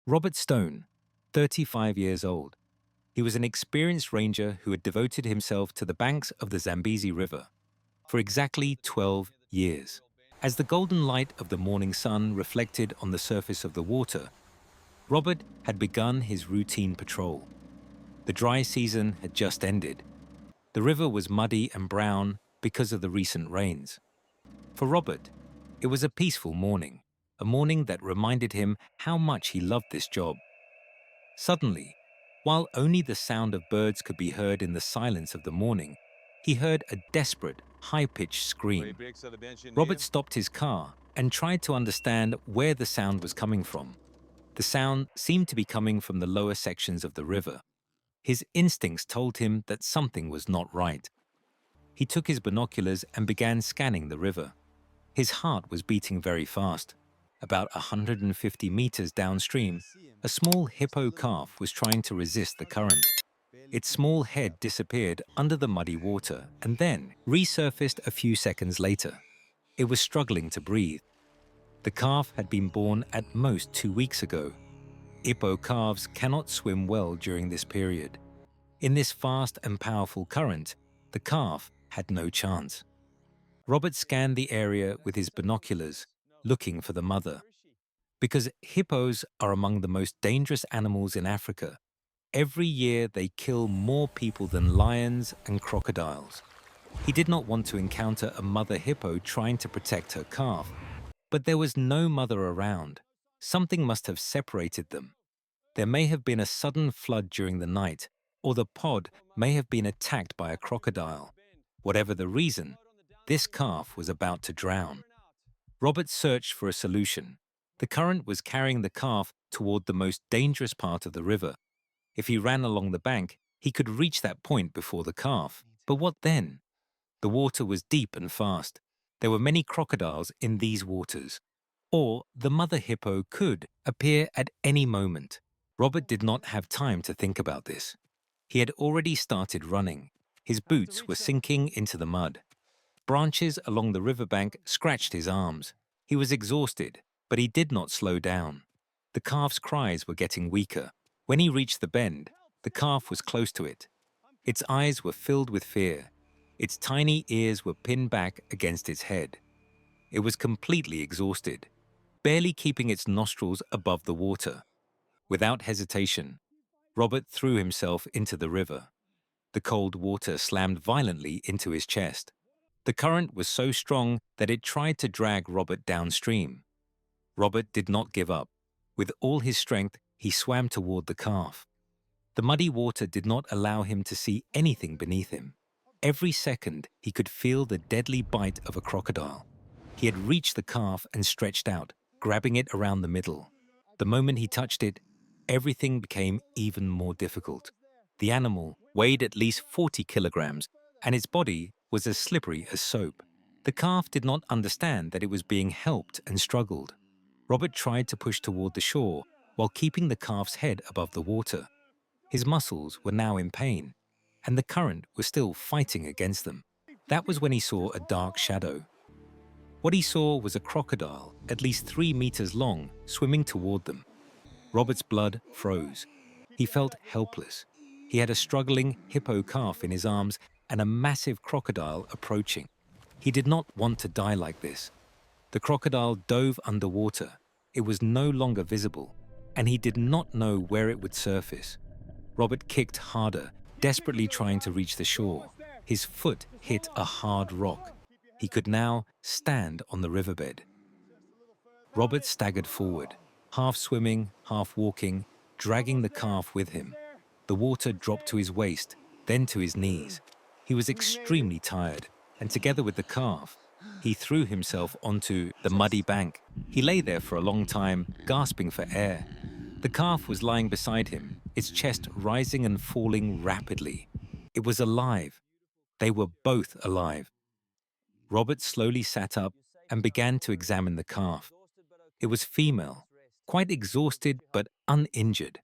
Robert Stone, 35 years old. He was an experienced ranger who had devoted himself to the banks of the Zambezi River for exactly 12 years. As the golden light of the morning sun reflected on the surface of the water, Robert had begun his routine patrol. The dry season had just ended. The river was muddy and brown because of the recent rains. For Robert, it was a peaceful morning, a morning that reminded him how much he loved this job. Suddenly, while only the sound of birds could be heard in the silence of the morning, he heard a desperate, high-pitched scream. Robert stopped his car and tried to understand where the sound was coming from. The sound seemed to be coming from the lower sections of the river. His instincts told him that something was not right. He took his binoculars and began scanning the river. His heart was beating very fast. About 150 meters downstream, a small hippo calf was trying to resist the current. Its small head disappeared under the muddy water and then resurfaced a few seconds later. It was struggling to breathe. The calf had been born at most 2 weeks ago. Hippo calves cannot swim well during this period. In this fast and powerful current, the calf had no chance. Robert scanned the area with his binoculars, looking for the mother. Because hippos are among the most dangerous animals in Africa, every year they kill more people than lions and crocodiles. He did not want to encounter a mother hippo trying to protect her calf, but there was no mother around. Something must have separated them. There may have been a sudden flood during the night, or the pod may have been attacked by a crocodile. Whatever the reason, this calf was about to drown. Robert searched for a solution. The current was carrying the calf toward the most dangerous part of the river. If he ran along the bank, he could reach that point before the calf. But what then? The water was deep and fast. There were many crocodiles in these waters. Or the mother hippo could appear at any moment. Robert did not have time to think about this. He had already started running. His boots were sinking into the mud. Branches along the riverbank scratched his arms. He was exhausted, but he did not slow down. The calf's cries were getting weaker. When he reached the bend, the calf was close to it. Its eyes were filled with fear. Its tiny ears were pinned back against its head. It was completely exhausted, barely keeping its nostrils above the water. Without hesitation, Robert threw himself into the river. The cold water slammed violently into his chest. The current was so strong that it tried to drag Robert downstream. Robert did not give up. With all his strength, he swam toward the calf. The muddy water did not allow him to see anything beneath him. Every second, he could feel the deadly bite of a crocodile. He had reached the calf and stretched out, grabbing it around the middle. The moment he touched it, everything became even more difficult. The animal weighed at least 40 kilograms, and its body was as slippery as soap. The calf did not understand that it was being helped and struggled. Robert tried to push toward the shore while keeping the calf's head above the water. His muscles were now in pain, and the current was still fighting against them. That was when he saw a dark shadow. What he saw was a crocodile, at least 3 meters long, swimming toward them. Robert's blood froze. He felt helpless. He had a struggling hippo calf in his arms and a massive crocodile approaching. He did not want to die like this. The crocodile dove underwater. It was no longer visible, and he did not know where it would surface. Robert kicked harder, desperately trying to reach the shore. His foot hit a hard rock. He could now stand on the riverbed. Robert staggered forward, half swimming, half walking, dragging the calf with him. The water dropped to his waist, then to his knees. He was extremely tired, and together with the calf, he threw himself onto the muddy bank. He lay there for a long time, gasping for air. The calf was lying beside him, its chest rising and falling rapidly. It was alive. They were both alive. Robert slowly sat up and began to examine the calf. It was female, quite exhausted but uninjured.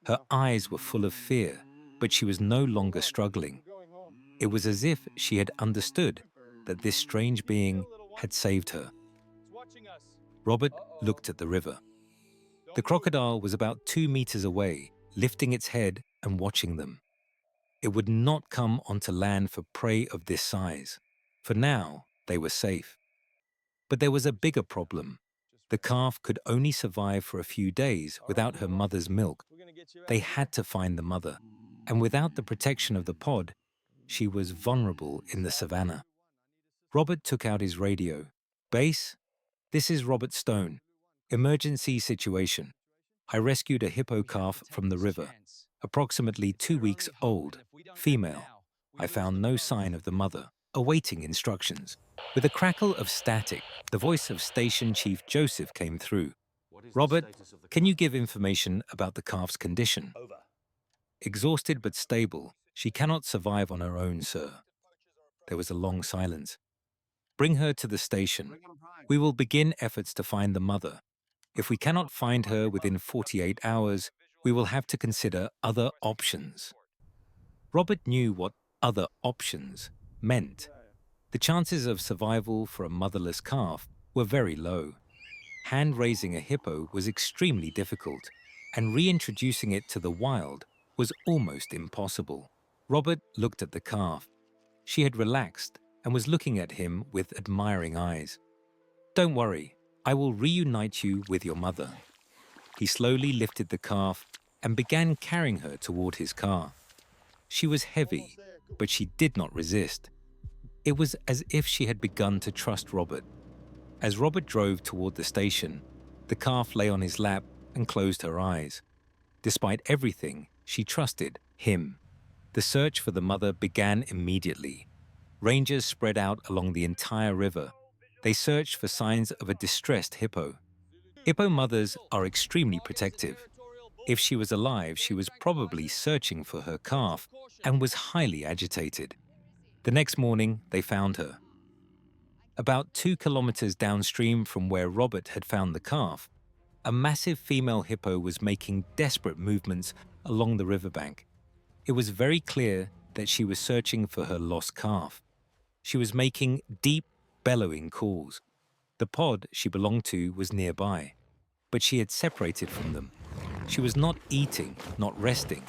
Her eyes were full of fear, but she was no longer struggling. It was as if she had understood that this strange being had saved her. Robert looked at the river. The crocodile was about 2 meters away, lifting its head and watching them. It would not come onto land for prey of this size. For now, they were safe. But there was a bigger problem. The calf could only survive for a few days without her mother's milk. They had to find the mother, and without the protection of the pod, she was vulnerable in the savannah. Robert took out his radio. Base, this is Robert Stone. Emergency situation. I rescued a hippo calf from the river, approximately 2 weeks old, female. I found no sign of the mother, awaiting instructions. With a crackle of static, the voice of Station Chief Joseph came through. Robert, can you give information about the calf's condition? Exhausted but stable, she cannot survive on her own, sir. There was a long silence. Bring her to the station. We will begin efforts to find the mother. If we cannot find her within 48 hours, we will have to consider other options. Robert knew what other options meant. The chances of survival for a motherless calf were very low. Hand-raising a hippo was extremely difficult, and reintroducing it to the wild was almost impossible. Robert looked at the calf. She had relaxed and was looking at him with admiring eyes. Don't worry, I will reunite you with your mother. He slowly lifted the calf and began carrying her toward his car. She was heavy, but she did not resist. It was as if she had begun to trust Robert. As Robert drove toward the station, the calf lay on his lap and closed her eyes. Despite everything, she trusted him. The search for the mother began immediately. Rangers spread out along the entire river. They searched for signs of a distressed hippo. Hippo mothers are extremely protective. If she was alive, she was probably searching for her calf and was highly agitated. The next morning, they found her. About 2 kilometers downstream from where Robert had found the calf, a massive female hippo was making desperate movements along the riverbank. It was very clear that she was searching for her lost calf. She was making deep, bellowing calls. The pod she belonged to was nearby, but she had separated from them. She was not eating, not resting.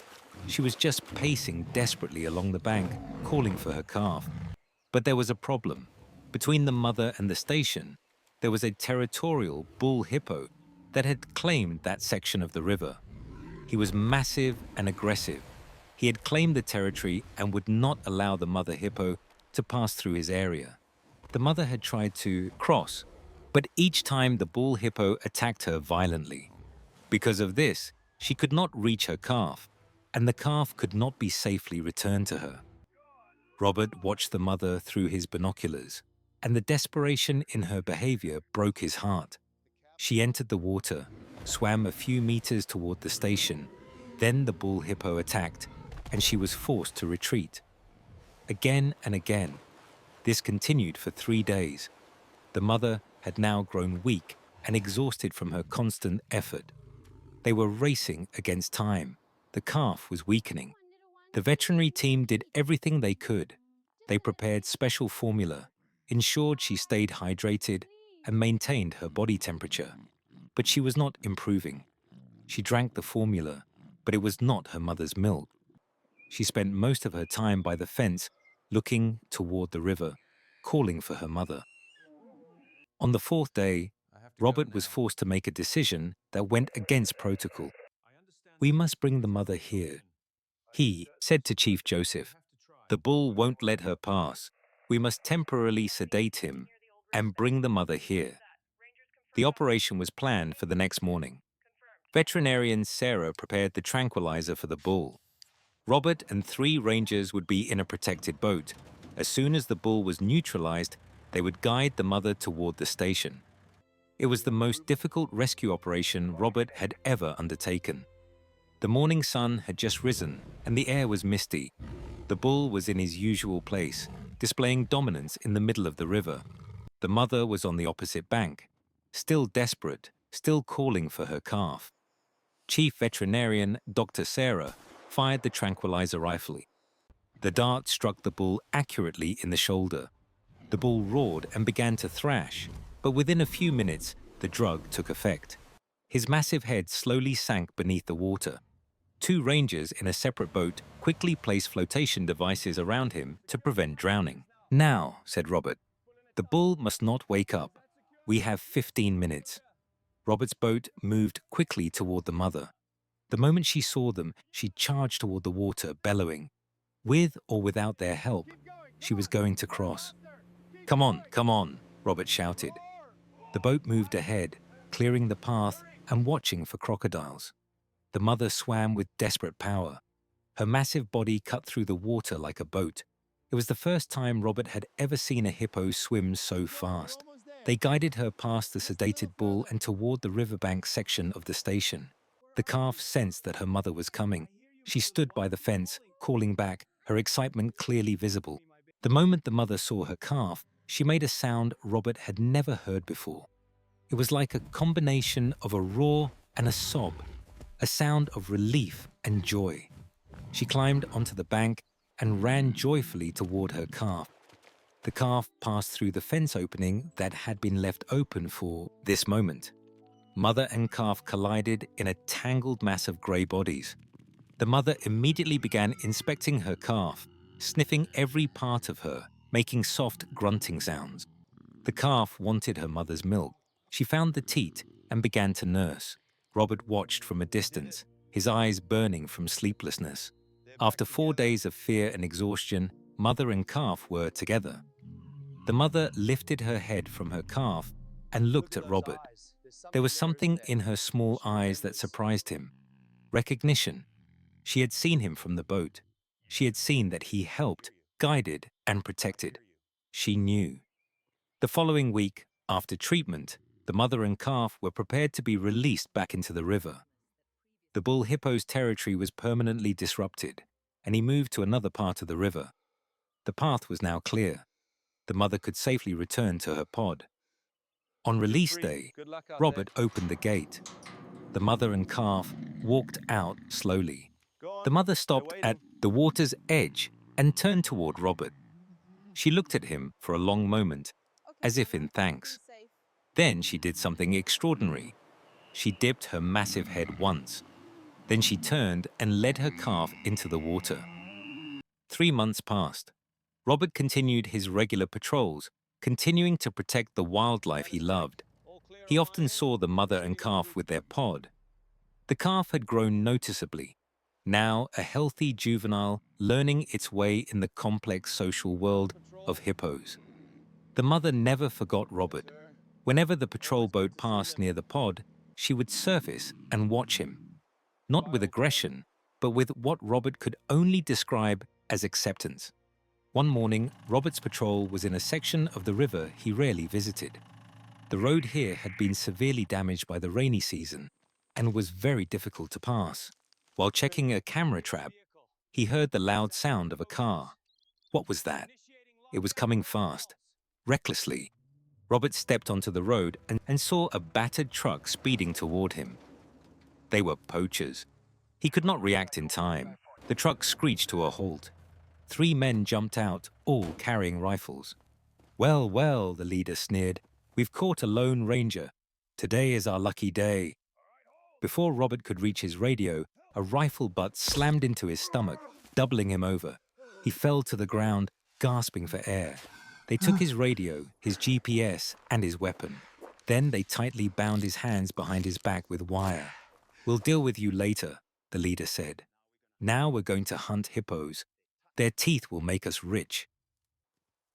She was just pacing desperately along the bank, calling for her calf. But there was a problem. Between the mother and the station, there was a territorial bull hippo that had claimed that section of the river. He was massive and aggressive. He had claimed the territory and would not allow the mother hippo to pass through his area. The mother had tried to cross, but each time the bull hippo attacked her violently. Because of this, she could not reach her calf, and the calf could not be safely returned to her. Robert watched the mother through his binoculars, and the desperation in her behavior broke his heart. She entered the water, swam a few meters toward the station. Then the bull hippo attacked, and she was forced to retreat. Again and again. This continued for 3 days. The mother had now grown weak and exhausted from her constant effort. They were racing against time. The calf was weakening. The veterinary team did everything they could. They prepared special formula, ensured she stayed hydrated, and maintained her body temperature. But she was not improving. She drank the formula, but it was not her mother's milk. She spent most of her time by the fence, looking toward the river, calling for her mother. On the 4th day, Robert was forced to make a decision that went against protocol. We must bring the mother here. He said to Chief Joseph, the bull won't let her pass. We must temporarily sedate him and bring the mother here. The operation was planned for the next morning. Veterinarian Sarah prepared the tranquilizer for the bull. Robert and 3 rangers would be in a protected boat. As soon as the bull was neutralized, they would guide the mother toward the station. It was the most difficult rescue operation Robert had ever undertaken. The morning sun had just risen, and the air was misty. The bull was in his usual place, displaying dominance in the middle of the river. The mother was on the opposite bank, still desperate, still calling for her calf. Chief Veterinarian Dr. Sarah fired the tranquilizer rifle. The dart struck the bull accurately in the shoulder. The bull roared and began to thrash, but within a few minutes, the drug took effect. His massive head slowly sank beneath the water. Two rangers in a separate boat quickly placed flotation devices around him to prevent drowning. "Now," said Robert, "the bull must not wake up. We have 15 minutes." Robert's boat moved quickly toward the mother. The moment she saw them, she charged toward the water, bellowing. With or without their help, she was going to cross. Come on," Robert shouted. The boat moved ahead, clearing the path and watching for crocodiles. The mother swam with desperate power. Her massive body cut through the water like a boat. It was the first time Robert had ever seen a hippo swim so fast. They guided her past the sedated bull and toward the riverbank section of the station. The calf sensed that her mother was coming. She stood by the fence, calling back, her excitement clearly visible. The moment the mother saw her calf, she made a sound Robert had never heard before. It was like a combination of a roar and a sob, a sound of relief and joy. She climbed onto the bank and ran joyfully toward her calf. The calf passed through the fence opening that had been left open for this moment. Mother and calf collided in a tangled mass of grey bodies. The mother immediately began inspecting her calf, sniffing every part of her, making soft grunting sounds. The calf wanted her mother's milk. She found the teat and began to nurse. Robert watched from a distance, his eyes burning from sleeplessness. After 4 days of fear and exhaustion, mother and calf were together. The mother lifted her head from her calf and looked at Robert. There was something in her small eyes that surprised him. Recognition. She had seen him from the boat. She had seen that he helped, guided, and protected. She knew. The following week, after treatment, the mother and calf were prepared to be released back into the river. The bull hippo's territory was permanently disrupted, and he moved to another part of the river. The path was now clear. The mother could safely return to her pod. On release day, Robert opened the gate. The mother and calf walked out slowly. The mother stopped at the water's edge and turned toward Robert. She looked at him for a long moment, as if in thanks. Then she did something extraordinary. She dipped her massive head once. Then she turned and led her calf into the water. 3 months passed. Robert continued his regular patrols, continuing to protect the wildlife he loved. He often saw the mother and calf with their pod. The calf had grown noticeably, now a healthy juvenile learning its way in the complex social world of hippos. The mother never forgot Robert. Whenever the patrol boat passed near the pod, she would surface and watch him. Not with aggression, but with what Robert could only describe as acceptance. One morning, Robert's patrol was in a section of the river he rarely visited. The road here had been severely damaged by the rainy season and was very difficult to pass. While checking a camera trap, he heard the loud sound of a car. What was that? It was coming fast. Recklessly, Robert stepped onto the road and saw a battered truck speeding toward him. They were poachers. He could not react in time. The truck screeched to a halt. 3 men jumped out, all carrying rifles. "Well, well," the leader sneered, "we've caught a lone ranger. Today is our lucky day." Before Robert could reach his radio, a rifle butt slammed into his stomach, doubling him over. He fell to the ground, gasping for air. They took his radio, his GPS, and his weapon. Then they tightly bound his hands behind his back with wire. "We'll deal with you later," the leader said. "Now we're going to hunt hippos. Their teeth will make us rich."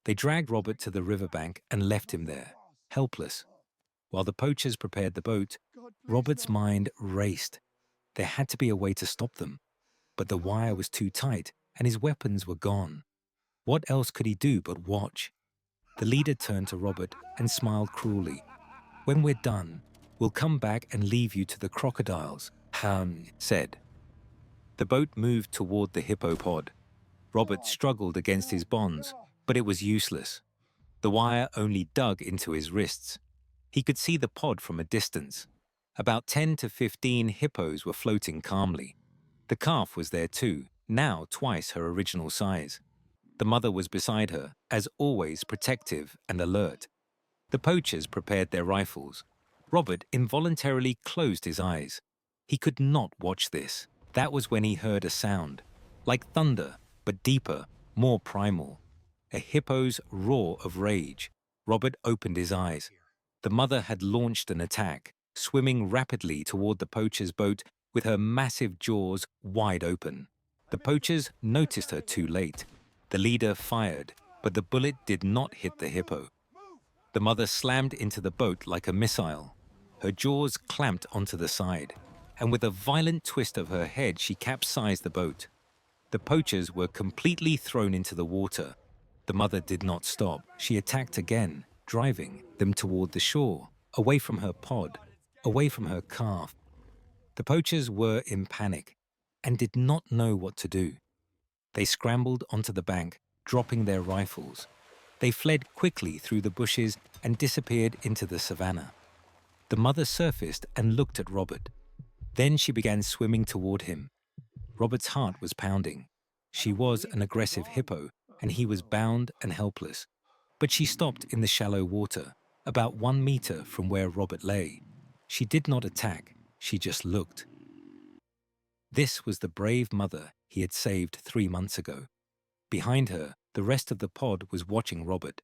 They dragged Robert to the riverbank and left him there, helpless. While the poachers prepared the boat, Robert's mind raced. There had to be a way to stop them, but the wire was too tight and his weapons were gone. What else could he do but watch? The leader turned to Robert and smiled cruelly. "When we're done, we'll come back and leave you to the crocodiles," said. The boat moved toward the hippo pod. Robert struggled against his bonds, but it was useless. The wire only dug into his wrists. He could see the pod from a distance. About 10 to 15 hippos were floating calmly. The calf was there too, now twice her original size. The mother was beside her, as always protective and alert. The poachers prepared their rifles. Robert involuntarily closed his eyes. He could not watch this. That was when he heard a sound, like thunder, but deeper, more primal. A hippo's roar of rage. Robert opened his eyes. The mother had launched an attack, swimming rapidly toward the poacher's boat with her massive jaws wide open. The poachers noticed her too late. The leader fired, but the bullet did not hit the hippo. The mother slammed into the boat like a missile. Her jaws clamped onto the side, and with a violent twist of her head, she capsized the boat. The poachers were completely thrown into the water. The mother did not stop. She attacked again, driving them toward the shore, away from her pod, away from her calf. The poachers were in panic and did not know what to do. They scrambled onto the bank, dropping their rifles. They fled quickly through the bushes and disappeared into the savannah. The mother surfaced and looked at Robert. Then she began swimming toward him. Robert's heart was pounding. She was an aggressive hippo, and he was bound and helpless. But she stopped in the shallow water, about 1 meter from where Robert lay. She did not attack, she just looked. This was the brave mother he had saved 3 months ago. Behind her, the rest of the pod was watching Robert.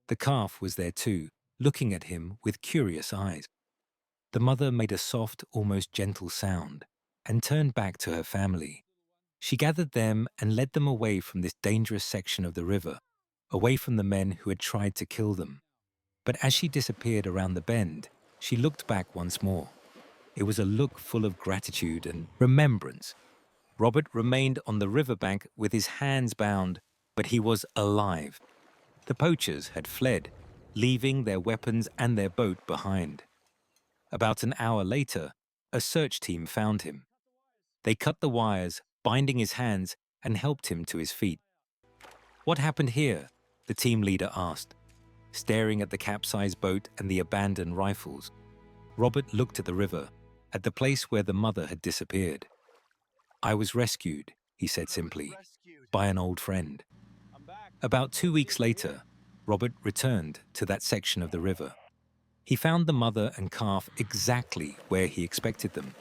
The calf was there too, looking at him with curious eyes. The mother made a soft, almost gentle sound and turned back to her family. She gathered them and led them away from this dangerous section of the river, away from the men who had tried to kill them. But as she disappeared around the bend, she looked back once more. It was a look full of gratitude and remembrance. Robert remained on the riverbank with his hands bound, but he was alive. The poachers had fled, leaving their weapons and their boat behind. About an hour later, a search team found him. They cut the wires, binding his hands, and helped him to his feet. "What happened here?" the team leader asked, staring at the capsized boat and the abandoned rifles. Robert looked at the river, at the place where the mother had disappeared. "I was rescued," he said simply, "by an old friend." About 2 weeks later, Robert returned to that section of the river. He found the mother and calf exactly where he expected them,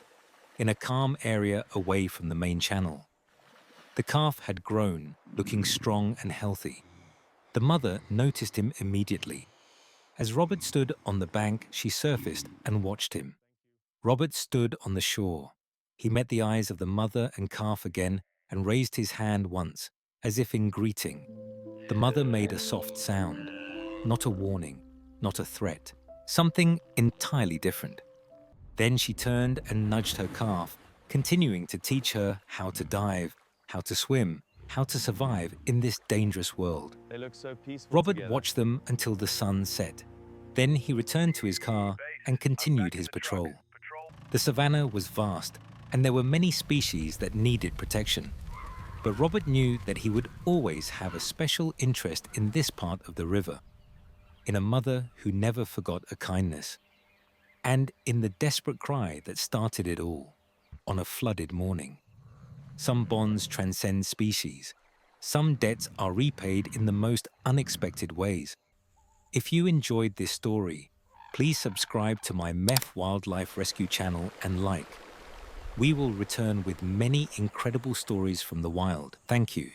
in a calm area away from the main channel. The calf had grown, looking strong and healthy. The mother noticed him immediately. As Robert stood on the bank, she surfaced and watched him. Robert stood on the shore. He met the eyes of the mother and calf again and raised his hand once, as if in greeting. The mother made a soft sound, not a warning, not a threat, something entirely different. Then she turned and nudged her calf, continuing to teach her how to dive, how to swim, how to survive in this dangerous world. They look so peaceful Robert together. watched them until the sun set. Then he returned to his car and continued his patrol. The savannah was vast, and there were many species that needed protection. But Robert knew that he would always have a special interest in this part of the river, in a mother who never forgot a kindness, and in the desperate cry that started it all on a flooded morning. Some bonds transcend species. Some debts are repaid in the most unexpected ways. If you enjoyed this story, please subscribe to my MEF Wildlife Rescue channel and like. We will return with many incredible stories from the wild. Thank you.